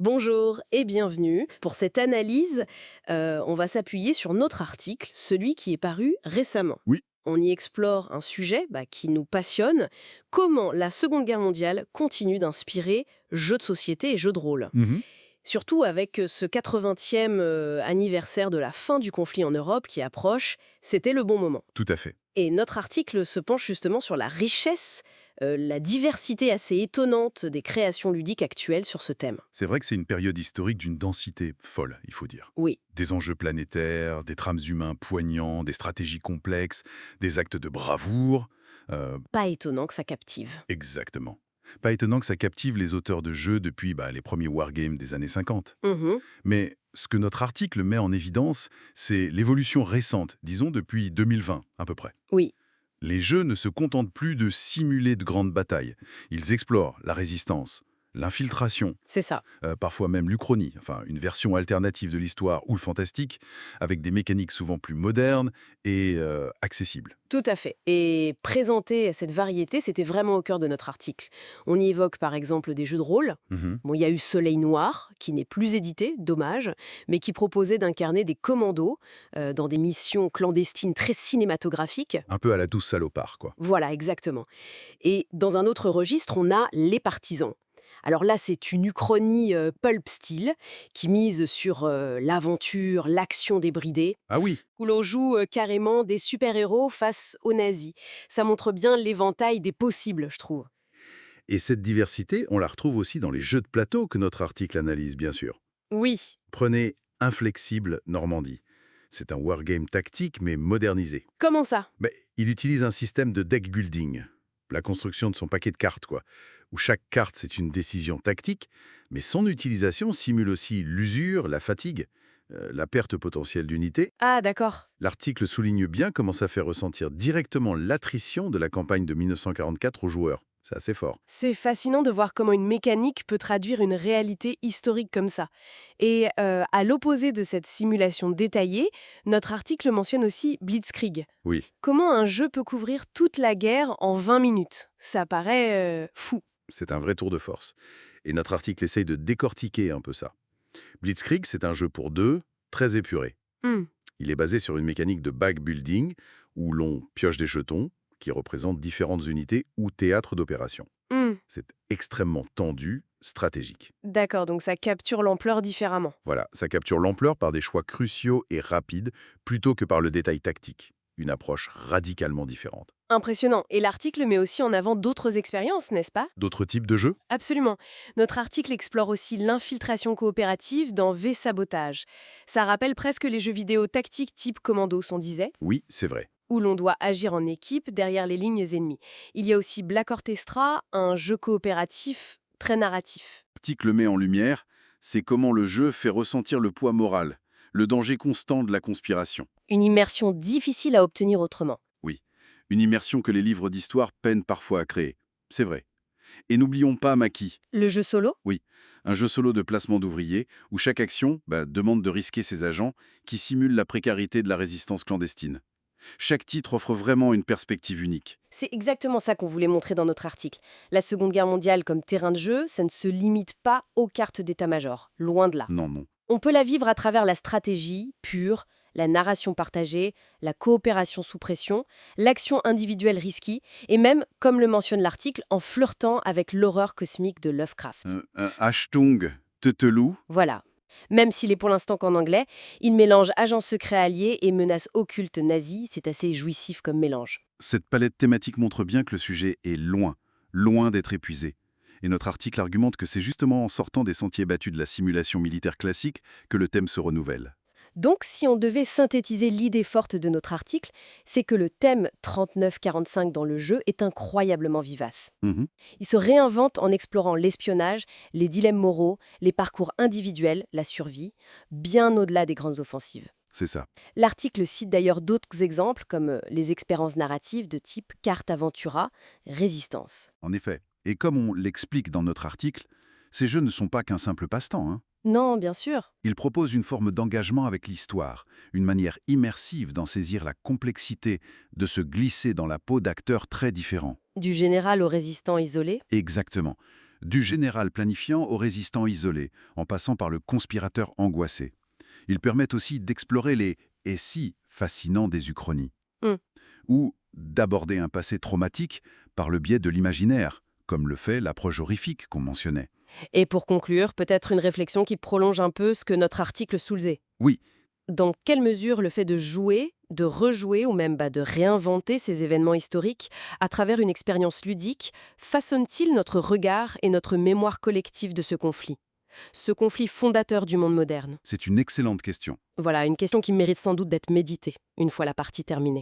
Bonjour et bienvenue. Pour cette analyse, on va s'appuyer sur notre article, celui qui est paru récemment. Oui, On y explore un sujet qui nous passionne, comment la Seconde Guerre mondiale continue d'inspirer jeux de société et jeux de rôle. mhm, Surtout avec ce 80e anniversaire de la fin du conflit en Europe qui approche, c'était le bon moment. tout à fait. Et notre article se penche justement sur la richesse, la diversité assez étonnante des créations ludiques actuelles sur ce thème. C'est vrai que c'est une période historique d'une densité folle, il faut dire. Oui. Des enjeux planétaires, des trames humains poignants, des stratégies complexes, des actes de bravoure. Pas étonnant que ça captive. Exactement. Pas étonnant que ça captive les auteurs de jeux depuis les premiers wargames des années 50. Mmh. Mais ce que notre article met en évidence, c'est l'évolution récente, disons depuis 2020 à peu près. Oui, Les jeux ne se contentent plus de simuler de grandes batailles. Ils explorent la résistance, l'infiltration, c'est ça. parfois même l'Uchronie, enfin une version alternative de l'histoire ou le fantastique, avec des mécaniques souvent plus modernes et accessibles. Tout à fait. Et présenter cette variété, c'était vraiment au cœur de notre article. On y évoque par exemple des jeux de rôle. Mhm. Bon, il y a eu Soleil Noir, qui n'est plus édité, dommage, mais qui proposait d'incarner des commandos dans des missions clandestines très cinématographiques. Un peu à la douce salopard, quoi. Voilà, exactement. Et dans un autre registre, on a Les Partisans. Alors là, c'est une uchronie pulp style qui mise sur l'aventure, l'action débridée, Ah oui. où l'on joue carrément des super-héros face aux nazis. Ça montre bien l'éventail des possibles, je trouve. Et cette diversité, on la retrouve aussi dans les jeux de plateau que notre article analyse, bien sûr. Oui. Prenez Inflexible Normandie. C'est un wargame tactique, mais modernisé. Comment ça? Il utilise un système de deck building, la construction de son paquet de cartes, quoi, où chaque carte, c'est une décision tactique, mais son utilisation simule aussi l'usure, la fatigue, la perte potentielle d'unité. Ah, d'accord. L'article souligne bien comment ça fait ressentir directement l'attrition de la campagne de 1944 aux joueurs. C'est assez fort. C'est fascinant de voir comment une mécanique peut traduire une réalité historique comme ça. Et à l'opposé de cette simulation détaillée, notre article mentionne aussi Blitzkrieg. Oui, Comment un jeu peut couvrir toute la guerre en 20 minutes? Ça paraît fou. c'est un vrai tour de force. Et notre article essaye de décortiquer un peu ça. Blitzkrieg, c'est un jeu pour deux, très épuré. Hmm. Il est basé sur une mécanique de bag building où l'on pioche des jetons qui représentent différentes unités ou théâtres d'opération. Hmm. C'est extrêmement tendu, stratégique. D'accord, donc ça capture l'ampleur différemment. Voilà, ça capture l'ampleur par des choix cruciaux et rapides plutôt que par le détail tactique. Une approche radicalement différente. Impressionnant. Et l'article met aussi en avant d'autres expériences, n'est-ce pas? D'autres types de jeux? Absolument. Notre article explore aussi l'infiltration coopérative dans V-Sabotage. Ça rappelle presque les jeux vidéo tactiques type Commando, on disait, Oui, c'est vrai. où l'on doit agir en équipe derrière les lignes ennemies. Il y a aussi Black Orchestra, un jeu coopératif très narratif. L'article met en lumière, c'est comment le jeu fait ressentir le poids moral, le danger constant de la conspiration. Une immersion difficile à obtenir autrement. Oui, une immersion que les livres d'histoire peinent parfois à créer. C'est vrai. Et n'oublions pas Maki. Le jeu solo? Oui, un jeu solo de placement d'ouvriers où chaque action demande de risquer ses agents qui simule la précarité de la résistance clandestine. Chaque titre offre vraiment une perspective unique. C'est exactement ça qu'on voulait montrer dans notre article. La Seconde Guerre mondiale comme terrain de jeu, ça ne se limite pas aux cartes d'état-major, loin de là. Non, non. On peut la vivre à travers la stratégie pure, la narration partagée, la coopération sous pression, l'action individuelle risquée, et même, comme le mentionne l'article, en flirtant avec l'horreur cosmique de Lovecraft. Un Ashtung Tetelou. Voilà. Même s'il est pour l'instant qu'en anglais, il mélange agents secrets alliés et menaces occultes nazies, c'est assez jouissif comme mélange. Cette palette thématique montre bien que le sujet est loin, loin d'être épuisé. Et notre article argumente que c'est justement en sortant des sentiers battus de la simulation militaire classique que le thème se renouvelle. Donc, si on devait synthétiser l'idée forte de notre article, c'est que le thème 39-45 dans le jeu est incroyablement vivace. Mhm, Il se réinvente en explorant l'espionnage, les dilemmes moraux, les parcours individuels, la survie, bien au-delà des grandes offensives. c'est ça. L'article cite d'ailleurs d'autres exemples comme les expériences narratives de type carte Aventura, Résistance. En effet. Et comme on l'explique dans notre article, ces jeux ne sont pas qu'un simple passe-temps, hein. Non, bien sûr. Ils proposent une forme d'engagement avec l'histoire, une manière immersive d'en saisir la complexité, de se glisser dans la peau d'acteurs très différents. Du général au résistant isolé. Exactement. Du général planifiant au résistant isolé, en passant par le conspirateur angoissé. Ils permettent aussi d'explorer les « et si » fascinants des uchronies. Hmm. Ou d'aborder un passé traumatique par le biais de l'imaginaire, comme le fait l'approche horrifique qu'on mentionnait. Et pour conclure, peut-être une réflexion qui prolonge un peu ce que notre article soulevait. Oui, Dans quelle mesure le fait de jouer, de rejouer ou même de réinventer ces événements historiques à travers une expérience ludique façonne-t-il notre regard et notre mémoire collective de ce conflit fondateur du monde moderne? c'est une excellente question. Voilà, une question qui mérite sans doute d'être méditée une fois la partie terminée.